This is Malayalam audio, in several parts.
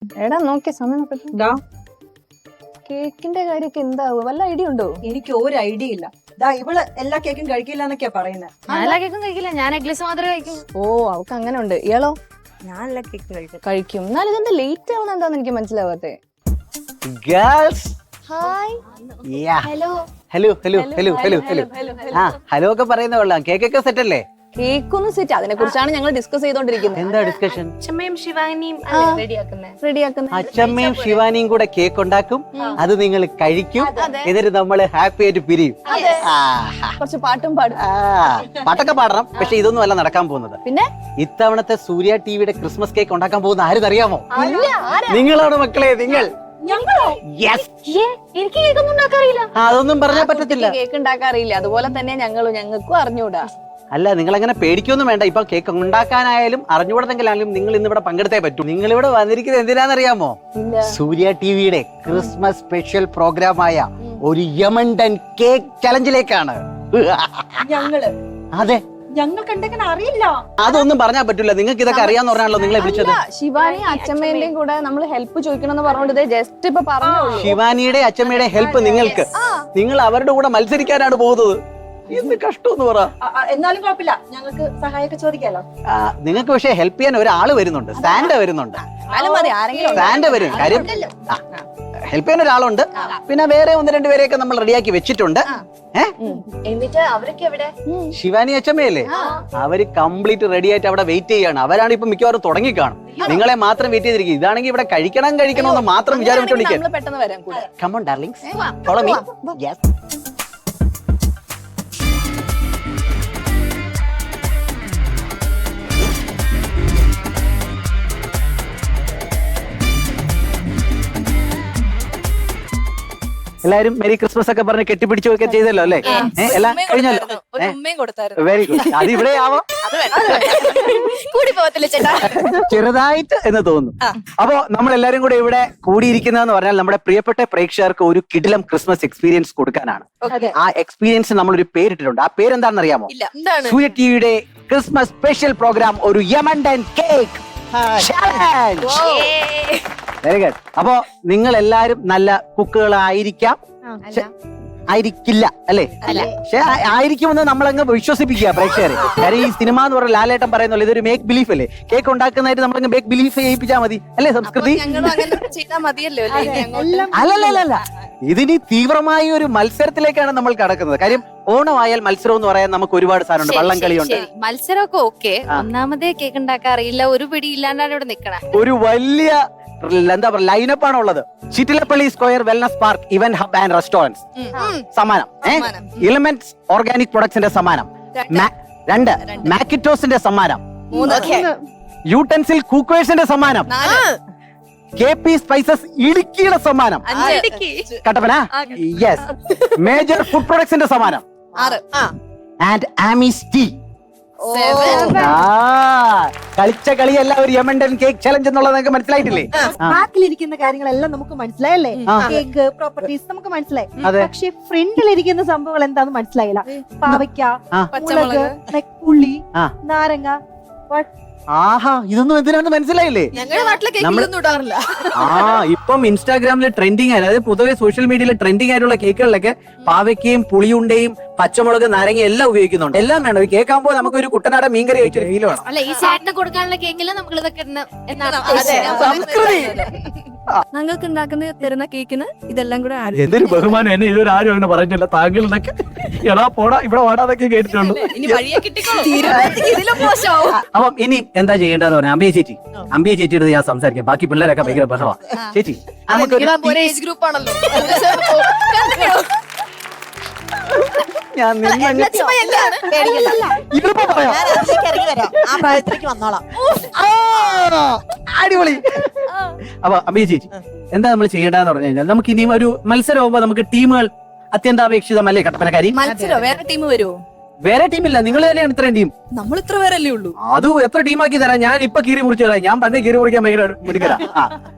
എടാ നോക്കിയ സമയം കേക്കിന്റെ കാര്യമൊക്കെ എന്താവും വല്ല ഐഡിയ ഉണ്ടോ? എനിക്ക് ഒരു ഐഡിയ ഇല്ല. ഇവള് എല്ലാ കേക്കും കഴിക്കില്ല എന്നൊക്കെയാ പറയുന്നത്. ഞാൻ എല്ലാ കേക്കും കഴിക്കില്ല, ഞാൻ എഗ്ലസ് മാത്രമേ കഴിക്കൂ. ഓ അവക്ക് അങ്ങനെ ഉണ്ട്. ഇയാളോ? ഞാൻ എല്ലാ കേക്കും കഴിക്കും. എന്നാലും ഇതെന്താ ലേറ്റ് ആവുന്ന എന്താന്ന് എനിക്ക് മനസ്സിലാവാത്തെ. Hi hello hello hello hello hello hello ആ ഹലോ ഒക്കെ പറയുന്ന കൊള്ളാം. കേക്കൊക്കെ സെറ്റ് അല്ലേ? കേക്കൊന്നും സെറ്റ്, അതിനെ കുറിച്ചാണ് ഞങ്ങൾ ഡിസ്കസ് ചെയ്തോണ്ടിരിക്കുന്നത്. എന്താ ഡിസ്കഷൻ? അച്ഛമ്മയും ശിവാനിയും റെഡിയാക്കുന്നത്. അച്ഛമ്മയും ശിവാനിയും കൂടെ കേക്ക് ഉണ്ടാക്കും, അത് നിങ്ങൾ കഴിക്കും, എന്നിട്ട് നമ്മള് ഹാപ്പി ആയിട്ട് പിരിയും. കുറച്ച് പാട്ടും പാടും. പാട്ടൊക്കെ പാടണം, പക്ഷെ ഇതൊന്നും അല്ല നടക്കാൻ പോകുന്നത്. പിന്നെ ഇത്തവണത്തെ സൂര്യ ടിവിയുടെ ക്രിസ്മസ് കേക്ക് ഉണ്ടാക്കാൻ പോകുന്ന ആരെന്നറിയാമോ? നിങ്ങളാണ് മക്കളെ, നിങ്ങൾ. എനിക്ക് കേക്കൊന്നും ഉണ്ടാക്കാറില്ല. അതൊന്നും പറഞ്ഞാൽ പറ്റത്തില്ല. കേക്ക് ഉണ്ടാക്കാറില്ല, അതുപോലെ തന്നെ ഞങ്ങൾക്കും അറിഞ്ഞൂടാ. അല്ല, നിങ്ങൾ അങ്ങനെ പേടിക്കൊന്നും വേണ്ട. ഇപ്പൊ കേക്ക് ഉണ്ടാക്കാനായാലും അറിഞ്ഞുകൂടെങ്കിലാണെങ്കിലും നിങ്ങൾ ഇന്ന് ഇവിടെ പങ്കെടുത്തേ പറ്റൂ. നിങ്ങൾ ഇവിടെ വന്നിരിക്കുന്നത് എന്തിനാണെന്നറിയാമോ? സൂര്യ ടിവിയുടെ ക്രിസ്മസ് സ്പെഷ്യൽ പ്രോഗ്രാമായ ഒരു യമണ്ടൻ കേക്ക് ചലഞ്ചിലേക്കാണ്. അതെ, ഞങ്ങൾക്ക് എന്തെങ്കിലും അറിയില്ല. അതൊന്നും പറഞ്ഞാൽ പറ്റില്ല. നിങ്ങൾക്ക് ഇതൊക്കെ അറിയാന്ന് പറഞ്ഞാണല്ലോ നിങ്ങളെ വിളിച്ചത്. ശിവാനി അച്ഛമ്മേന്റെയും കൂടെ നമ്മൾ ഹെൽപ്പ് ചോദിക്കണമെന്ന് പറഞ്ഞോണ്ട് ജസ്റ്റ് ഇപ്പൊ പറഞ്ഞു. ശിവാനിയുടെ അച്ഛമ്മയുടെ ഹെൽപ്പ് നിങ്ങൾക്ക്. നിങ്ങൾ അവരുടെ കൂടെ മത്സരിക്കാനാണ് പോകുന്നത്. എന്ത് കഷ്ടമെന്ന് പറ. എന്നാലും കുഴപ്പമില്ല, ഞങ്ങൾക്ക് സഹായമൊക്കെ ചോദിക്കാലോ. നിങ്ങൾക്ക് പക്ഷെ ഹെൽപ്പ് ചെയ്യാൻ ഒരാള് വരുന്നുണ്ട്. സാന്റ വരുന്നുണ്ട്. സാന്റ വരും. കാര്യം ഹെൽപ്പ് ചെയ്യാൻ ഒരാളുണ്ട്. പിന്നെ വേറെ 1-2 പേരെയൊക്കെ നമ്മൾ റെഡിയാക്കി വെച്ചിട്ടുണ്ട്. എന്നിട്ട് അവരൊക്കെ എവിടെ? ശിവാനി അച്ഛമ്മയല്ലേ, അവര് കംപ്ലീറ്റ് റെഡി ആയിട്ട് അവിടെ വെയിറ്റ് ചെയ്യാണ്. അവരാണ് ഇപ്പൊ മിക്കവാറും തുടങ്ങി കാണും. നിങ്ങളെ മാത്രം വെയിറ്റ് ചെയ്തിരിക്കും. ഇതാണെങ്കിൽ ഇവിടെ കഴിക്കണമെന്ന് മാത്രം വിചാരിച്ചോണ്ടിരിക്കും. പെട്ടെന്ന് വരാം കൂടെ. Come on darlings, follow me. Yes. എല്ലാരും മെരി ക്രിസ്മസ് ഒക്കെ പറഞ്ഞ് കെട്ടിപ്പിടിച്ചൊക്കെ ചെയ്തല്ലോ അല്ലേ? എല്ലാം കഴിഞ്ഞല്ലോ. Very good. അത് ഇവിടെ ആവാം, ചെറുതായിട്ട് എന്ന് തോന്നുന്നു. അപ്പോ നമ്മൾ എല്ലാരും കൂടെ ഇവിടെ കൂടിയിരിക്കുന്നതെന്ന് പറഞ്ഞാൽ നമ്മുടെ പ്രിയപ്പെട്ട പ്രേക്ഷകർക്ക് ഒരു കിടിലം ക്രിസ്മസ് എക്സ്പീരിയൻസ് കൊടുക്കാനാണ്. ആ എക്സ്പീരിയൻസ് നമ്മളൊരു പേരിട്ടിട്ടുണ്ട്. ആ പേരെന്താണെന്ന് അറിയാമോ? സൂര്യ ടിവിയുടെ ക്രിസ്മസ് സ്പെഷ്യൽ പ്രോഗ്രാം ഒരു യമണ്ടൻ കേക്ക് ചലഞ്ച്. Very good. അപ്പോ നിങ്ങൾ എല്ലാരും നല്ല കുക്കുകളായിരിക്കാം, ആയിരിക്കില്ല അല്ലേ? പക്ഷെ ആയിരിക്കുമെന്ന് നമ്മളങ്ങ് വിശ്വസിപ്പിക്കുക പ്രേക്ഷകരെ. കാര്യം ഈ സിനിമ എന്ന് പറഞ്ഞ ലാലേട്ടൻ പറയുന്നല്ലോ, ഇതൊരു മേക്ക് ബിലീഫ് അല്ലേ? കേക്ക് ഉണ്ടാക്കുന്നതായിട്ട് നമ്മളങ്ങ് മേക്ക് ബിലീഫ് ചെയ്യിപ്പിച്ചാൽ മതി അല്ലേ? സംസ്കൃതി അല്ലല്ല, ഇതിനി തീവ്രമായ ഒരു മത്സരത്തിലേക്കാണ് നമ്മൾ കടക്കുന്നത്. കാര്യം ഓണമായാൽ മത്സരം എന്ന് പറയാൻ നമുക്ക് ഒരുപാട് സാധനമുണ്ട്. വള്ളംകളിയുണ്ട്. മത്സരമൊക്കെ ഓക്കെ, ഒന്നാമതേ കേക്ക് ഉണ്ടാക്കാൻ അറിയില്ല, ഒരു പിടി ഇല്ലാണ്ടാണ് ഇവിടെ നിക്കണേ. ഒരു വലിയ എന്താ പറയുക ലൈനപ്പ് ആണ് ഉള്ളത്. Chittilappally square wellness park event hub and restaurants സമ്മാനം. എലിമെന്റ്സ് ഓർഗാനിക് പ്രൊഡക്ട്സിന്റെ സമ്മാനം 2. മാക്കിറ്റോസിന്റെ സമ്മാനം 3. യൂട്ടൻസിൽ കുക്വേഴ്സിന്റെ സമ്മാനം. KP സ്പൈസസ് ഇടുക്കിയുടെ സമ്മാനം. കട്ടപ്പന. യെസ്. മേജർ ഫുഡ് പ്രൊഡക്ട്സിന്റെ സമ്മാനം 6. ആൻഡ് ആമിസ് ടീ. കളിച്ച കളിയല്ല ഒരു യമണ്ടൻ കേക്ക് ചലഞ്ച് എന്നുള്ളത് നിങ്ങൾക്ക് മനസ്സിലായിട്ടില്ലേ? ബാക്കിലിരിക്കുന്ന കാര്യങ്ങളെല്ലാം നമുക്ക് മനസ്സിലായല്ലേ? കേക്ക് പ്രോപ്പർട്ടീസ് നമുക്ക് മനസ്സിലായി. പക്ഷെ ഫ്രണ്ടിലിരിക്കുന്ന സംഭവങ്ങൾ എന്താന്ന് മനസ്സിലായില്ല. പാവയ്ക്ക, പച്ചമുളക്, ഉള്ളി, നാരങ്ങ. ആഹാ, ഇതൊന്നും എന്തിനാന്ന് മനസ്സിലായില്ലേ? ഇപ്പം ഇൻസ്റ്റാഗ്രാമിൽ ട്രെൻഡിങ് ആയി, അതായത് പൊതുവെ സോഷ്യൽ മീഡിയയിൽ ട്രെൻഡിങ് ആയിട്ടുള്ള കേക്കുകളിലൊക്കെ പാവയ്ക്കയും പുളിയുണ്ടയും പച്ചമുളക് നാരങ്ങ എല്ലാം ഉപയോഗിക്കുന്നുണ്ട്. എല്ലാം വേണം. കേൾക്കാകുമ്പോൾ നമുക്ക് ഒരു കുട്ടനാട മീൻകറി കഴിച്ചൊരു ഫീൽ വേണം. അല്ല, ഈ ചേട്ടന് കൊടുക്കാനുള്ള കേക്കില് നമ്മൾ ഇതൊക്കെ ഞങ്ങൾക്ക് ഉണ്ടാക്കുന്ന തരുന്ന കേക്കിന് ഇതെല്ലാം കൂടെ എന്തൊരു ബഹുമാനം. എന്നെ ഇതൊരു ആരും അങ്ങനെ പറഞ്ഞില്ല. താങ്കളൊക്കെ എടാ പോടാ ഇവിടെ ഓടാതൊക്കെ കേട്ടിട്ടുള്ളൂ. അപ്പം ഇനി എന്താ ചെയ്യേണ്ടതെന്ന് പറഞ്ഞാൽ അമ്പിയ ചേച്ചിയുടെ ഞാൻ സംസാരിക്കാം. ബാക്കി പിള്ളേരൊക്കെ ഭയങ്കര ബഹളവാ. ചേച്ചി ഞാൻ അടിപൊളി. അപ്പൊ അമ്പിയ ചേച്ചി എന്താ നമ്മൾ ചെയ്യേണ്ടതെന്ന് പറഞ്ഞു കഴിഞ്ഞാൽ നമുക്ക് ഇനിയും ഒരു മത്സരം ആവുമ്പോ നമുക്ക് ടീമുകൾ അത്യന്താപേക്ഷിതമല്ലേ? കട്ടപ്പനക്കാരി വേറെ ടീം വരുമോ? വേറെ ടീമില്ല, നിങ്ങൾ തന്നെയാണ് ഇത്രയും ടീം. നമ്മൾ ഇത്ര പേരല്ലേ ഉള്ളൂ. അത് എത്ര ടീമാക്കി തരാം. ഞാൻ ഇപ്പൊ കീറി മുറിച്ചു തരാം. ഞാൻ പണ്ടേ കീറി മുറിക്കാൻ ഭയങ്കര മുടിക്കരാ.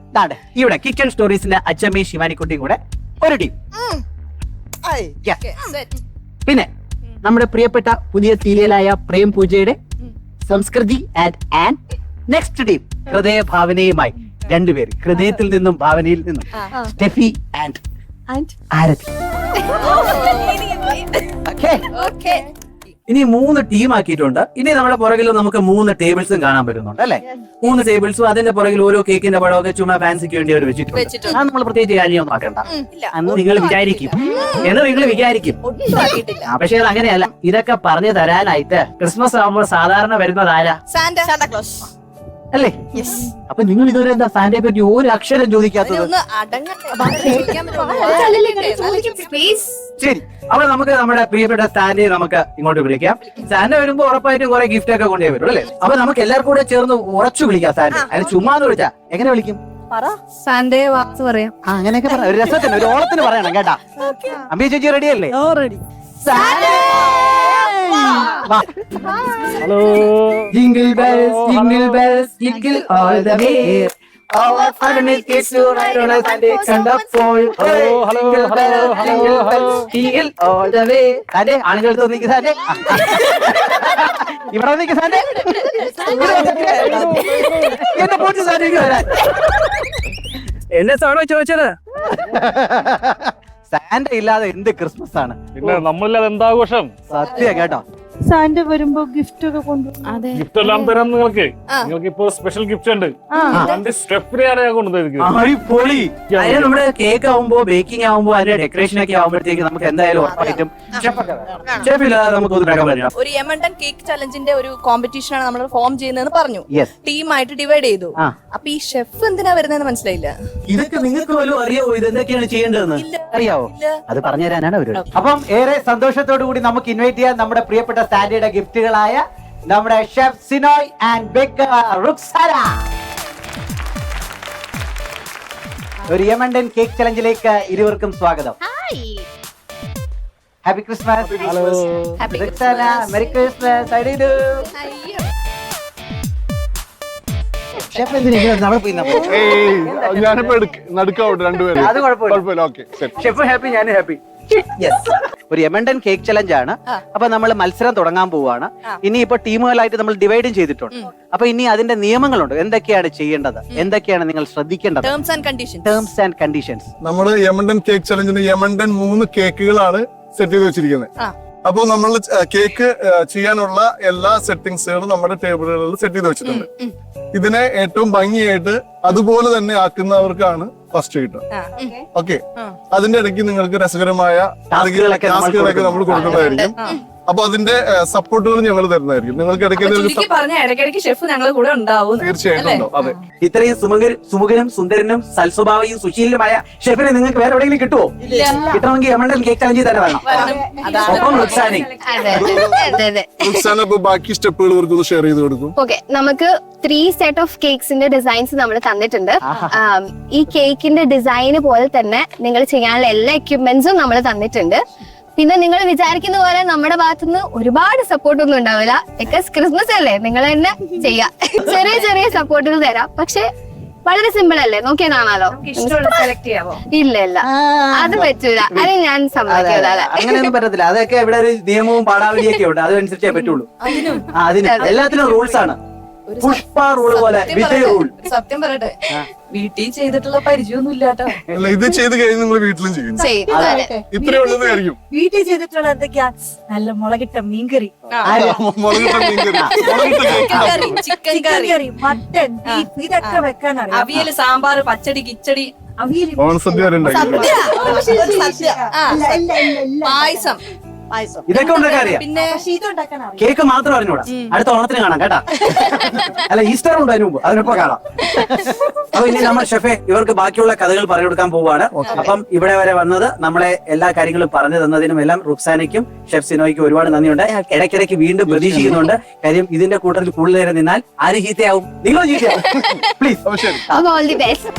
ഇവിടെ കിച്ചൺ സ്റ്റോറീസിന്റെ അച്ഛമ്മയും ശിവാനിക്കുട്ടിയും കൂടെ ഒരു ടീം. പിന്നെ നമ്മുടെ പ്രിയപ്പെട്ട പുതിയ സീരിയലായ പ്രേം പൂജയുടെ സംസ്കൃതി ആൻഡ് നെക്സ്റ്റ് ടീം ഹൃദയ ഭാവനയുമായി രണ്ടുപേര് ഹൃദയത്തിൽ നിന്നും ഭാവനയിൽ നിന്നും സ്റ്റെഫി ആൻഡ് ആരതി. Okay? ഇനി 3 ടീം ആക്കിയിട്ടുണ്ട്. ഇനി നമ്മുടെ പുറകിൽ നമുക്ക് 3 ടേബിൾസും കാണാൻ പറ്റുന്നുണ്ട് അല്ലെ? 3 ടേബിൾസും അതിന്റെ പുറകിൽ ഓരോ കേക്കിന്റെ പടമൊക്കെ ചുമ്മാ ഫാൻസിക്ക് വേണ്ടി അവർ വെച്ചിട്ടുണ്ട്. അത് നമ്മൾ പ്രത്യേകിച്ച് കാര്യമൊന്നും ആക്കണ്ട. അന്ന് നിങ്ങൾ വിചാരിക്കും പക്ഷേ അത് അങ്ങനെയല്ല. ഇതൊക്കെ പറഞ്ഞു തരാനായിട്ട് ക്രിസ്മസ് ആകുമ്പോൾ സാധാരണ വരുന്നത് ആരാ? അല്ലേ? അപ്പൊ നിങ്ങൾ ഇതുവരെ എന്താ സാന്റയെ പറ്റി ഒരു അക്ഷരം ചോദിക്കാത്തത്? ശരി, അപ്പൊ നമുക്ക് നമ്മുടെ പ്രിയപ്പെട്ട സാന്റയെ നമുക്ക് ഇങ്ങോട്ട് വിളിക്കാം. സാന്റ വരുമ്പോ ഉറപ്പായിട്ടും കുറെ ഗിഫ്റ്റ് ഒക്കെ കൊണ്ടേ വരും അല്ലേ? അപ്പൊ നമുക്ക് എല്ലാവർക്കും കൂടെ ചേർന്ന് ഉറച്ചു വിളിക്കാം സാന്റ. അതിന് ചുമ്മാന്ന് വിളിച്ചാ എങ്ങനെ വിളിക്കും? സാന്റെ വാക്ക് പറയാം. അങ്ങനെയൊക്കെ പറയാം. ഒരു രസത്തിന്, ഒരു ഓളത്തിന് പറയണം കേട്ടാ. അമ്പി ചേച്ചി റെഡി അല്ലേ? Hello. Jingle bells, jingle bells, jingle all the way. Our fun is to ride on a Sunday wonderful. Jingle bells, jingle bells, jingle all the way. Sunday, ആണുങ്ങൾ തോന്നിക്ക് Sunday. ഇവിടെ നിൽക്ക് Sunday. എന്നെ പോയിട്ട് Sunday വരാൻ. എന്നെ സാണോ ചോദിച്ചത്? സാന്റ ഇല്ലാതെ എന്ത് ക്രിസ്മസ് ആണ്? പിന്നെ നമ്മളില്ലാതെ എന്താഘോഷം? സത്യം കേട്ടോ. സാന്റ വരുമ്പോ ഗിഫ്റ്റ് ഒക്കെ കൊണ്ടുവരും. ഗിഫ്റ്റ് എല്ലാം തരാം നിങ്ങൾക്ക്. നിങ്ങൾക്ക് ഇപ്പൊ സ്പെഷ്യൽ ഗിഫ്റ്റ് ഉണ്ട്. സ്റ്റെപ്പിനെയാണ് ഞാൻ കൊണ്ടുവന്നിരിക്കുന്നത്. അടിപൊളി. അതിന് നമ്മുടെ കേക്ക് ആവുമ്പോ ബേക്കിംഗ് ആവുമ്പോ അതിന്റെ ഡെക്കറേഷൻ ഒക്കെ ആവുമ്പോഴത്തേക്ക് നമുക്ക് എന്തായാലും ഉറപ്പായിട്ടും ഷെഫില്ലാതെ നമുക്ക് ഒന്നും ഉണ്ടാക്കാൻ പറ്റില്ല. ഒരു യമണ്ടൻ കേക്ക് ചലഞ്ചിന്റെ ഒരു കോമ്പറ്റീഷൻ ആണ് നമ്മൾ ഫോം ചെയ്യുന്നതെന്ന് പറഞ്ഞു. Yes. ടീമായിട്ട് ഡിവൈഡ് ചെയ്തു. അപ്പൊ ഈ ഷെഫ് എന്തിനാ വരുന്നതെന്ന് മനസ്സിലായില്ല. ഇതൊക്കെ നിങ്ങൾക്ക് പോലും അറിയാവോ ഇതെന്തൊക്കെയാണ് ചെയ്യേണ്ടതെന്ന്? അറിയാവോ? അത് പറഞ്ഞു തരാനാണ് അവര്. അപ്പം ഏറെ സന്തോഷത്തോടു കൂടി നമുക്ക് ഇൻവൈറ്റ് ചെയ്യാൻ നമ്മുടെ പ്രിയപ്പെട്ട സാന്റയുടെ ഗിഫ്റ്റുകളായ നമ്മുടെ chef Sinoy and Baker Ruksana. ഒരു യമണ്ടൻ കേക്ക് ചലഞ്ചിലേക്ക് ഇരുവർക്കും സ്വാഗതം. Happy Christmas. Hello. Ruksana, merry Christmas. Chef എന്തിനാ നമ്മൾ പോയി ഞാനിപ്പോ നടുക്കാവട്ടെ രണ്ടുപേരും. അത് കുഴപ്പമില്ല. ഓക്കെ. ഷെഫ് ഹാപ്പി, ഞാൻ ഹാപ്പി. ഒരു യമണ്ടൻ കേക്ക് ചലഞ്ച് ആണ്. അപ്പൊ നമ്മൾ മത്സരം തുടങ്ങാൻ പോവാണ്. ഇനി ഇപ്പൊ ടീമുകളായിട്ട് നമ്മൾ ഡിവൈഡും ചെയ്തിട്ടുണ്ട്. അപ്പൊ ഇനി അതിന്റെ നിയമങ്ങളുണ്ട്. എന്തൊക്കെയാണ് ചെയ്യേണ്ടത്, എന്തൊക്കെയാണ് നിങ്ങൾ ശ്രദ്ധിക്കേണ്ടത്? Terms and conditions. നമ്മള് യമണ്ടൻ കേക്ക് ചലഞ്ചിന് യമണ്ടൻ 3 കേക്കുകളാണ് സെറ്റ് ചെയ്ത് വെച്ചിരിക്കുന്നത്. അപ്പൊ നമ്മൾ കേക്ക് ചെയ്യാനുള്ള എല്ലാ സെറ്റിംഗ്സുകളും നമ്മുടെ ടേബിളുകളിൽ സെറ്റ് ചെയ്ത് വെച്ചിട്ടുണ്ട്. ഇതിനെ ഏറ്റവും ഭംഗിയായിട്ട് അതുപോലെ തന്നെ ആക്കുന്നവർക്കാണ് ഫസ്റ്റ് കിട്ടുക. ഓക്കെ. അതിന്റെ ഇടയ്ക്ക് നിങ്ങൾക്ക് രസകരമായ ടാസ്കുകളൊക്കെ നമ്മൾ കൊടുക്കുന്നതായിരിക്കും. അപ്പൊ അതിന്റെ സപ്പോർട്ടുകൾ ഞങ്ങൾ തരുന്നതായിരിക്കും. നിങ്ങൾക്ക് ഇടയ്ക്കിടയ്ക്ക് ഷെഫ് ഞങ്ങളുടെ കൂടെ ഉണ്ടാവും. തീർച്ചയായിട്ടും ഉണ്ടാവും. അതെ. ഇത്രയും സുമുഖനും സുന്ദരനും സൽസ്വഭാവിയും സുശീലനുമായ ഷെഫിനെ നിങ്ങൾക്ക് വേറെ എവിടെയെങ്കിലും കിട്ടുമോ? കിട്ടണമെങ്കിൽ യമണ്ടൻ കേക്ക് ചലഞ്ചിൽ തന്നെ വേണം. ഒപ്പം റുക്സാനയും. ഇപ്പൊ ബാക്കി സ്റ്റെപ്പുകൾ ഇവർക്ക് ഷെയർ ചെയ്ത് കൊടുക്കും. ഓക്കെ, നമുക്ക് 3 സെറ്റ് ഓഫ് കേക്സിന്റെ ഡിസൈൻസ് നമ്മൾ തന്നിട്ടുണ്ട്. ഈ കേക്കിന്റെ ഡിസൈന് പോലെ തന്നെ നിങ്ങൾ ചെയ്യാനുള്ള എല്ലാ എക്യുപ്മെന്റ്സും നമ്മൾ തന്നിട്ടുണ്ട്. പിന്നെ നിങ്ങൾ വിചാരിക്കുന്ന പോലെ നമ്മുടെ ഭാഗത്തുനിന്ന് ഒരുപാട് സപ്പോർട്ട് ഒന്നും ഉണ്ടാവില്ല. ബിക്കോസ് ക്രിസ്മസ് അല്ലേ, നിങ്ങൾ തന്നെ ചെയ്യാം. ചെറിയ ചെറിയ സപ്പോർട്ടുകൾ തരാം. പക്ഷെ വളരെ സിമ്പിൾ അല്ലേ, നോക്കിയാൽ കാണാലോ. ഇല്ല ഇല്ല, അത് പറ്റൂല. അത് ഞാൻ സമ്മതിക്കൂല. അങ്ങനെയൊന്നും പറ്റത്തില്ല. അതൊക്കെ ഇവിടെ ഒരു നിയമവും പാടാവലിയൊക്കെ ഉണ്ട്. അതനുസരിച്ചേ പറ്റുള്ളൂ. അതിന് എല്ലാത്തിനും റൂൾസ് ആണ്. പുഷ്പ റൂൾ പോലെ റൂൾ. സത്യം പറയട്ടെ, വീട്ടിൽ ചെയ്തിട്ടുള്ള പരിചയമൊന്നും ഇല്ലാട്ടോ. അല്ല, ഇത് ചെയ്ത് കഴിഞ്ഞ് നിങ്ങൾ വീട്ടിലും ചെയ്യും. ഇത്രേ ഉള്ളത് ആയിരിക്കും. വീട്ടിൽ ചെയ്തിട്ടുള്ള എന്തൊക്കെയാ? നല്ല മുളകിട്ട മീൻകറി, മുളകിട്ട മീൻകറി, ചിക്കൻ കറി, മട്ടൻ, ബീഫ്, ഇതൊക്കെ വെക്കാൻ അറിയാം. അവിയല്, സാമ്പാർ, പച്ചടി, കിച്ചടി, ഓണസദ്യ വരെ ഉണ്ടാക്കി. പായസം, ഇതൊക്കെ ഉണ്ടാക്കാൻ അറിയാം. പിന്നെ കേക്ക് മാത്രം അറിഞ്ഞൂടാ. അടുത്ത ഓണത്തിന് കാണാം കേട്ടാ. അല്ല, ഈസ്റ്റർ ഉണ്ട് അതിന് മുമ്പ്, അതിനൊപ്പം കാണാം. അപ്പൊ ഇനി നമ്മൾ ഷെഫെ ഇവർക്ക് ബാക്കിയുള്ള കഥകൾ പറഞ്ഞു കൊടുക്കാൻ പോവുകയാണ്. അപ്പം ഇവിടെ വരെ വന്നത് നമ്മളെ എല്ലാ കാര്യങ്ങളും പറഞ്ഞു തന്നതിനും എല്ലാം റുക്സാനയ്ക്കും ഷെഫ് സിനോയ്ക്കും ഒരുപാട് നന്ദിയുണ്ട്. ഇടയ്ക്കിടയ്ക്ക് വീണ്ടും പ്രതീക്ഷിക്കുന്നുണ്ട്. കാര്യം ഇതിന്റെ കൂട്ടത്തിൽ കൂടുതൽ നേരം നിന്നാൽ ആര് ചീത്തയാവും? നിങ്ങളും ചീത്തയാവും. പ്ലീസ്. All the best.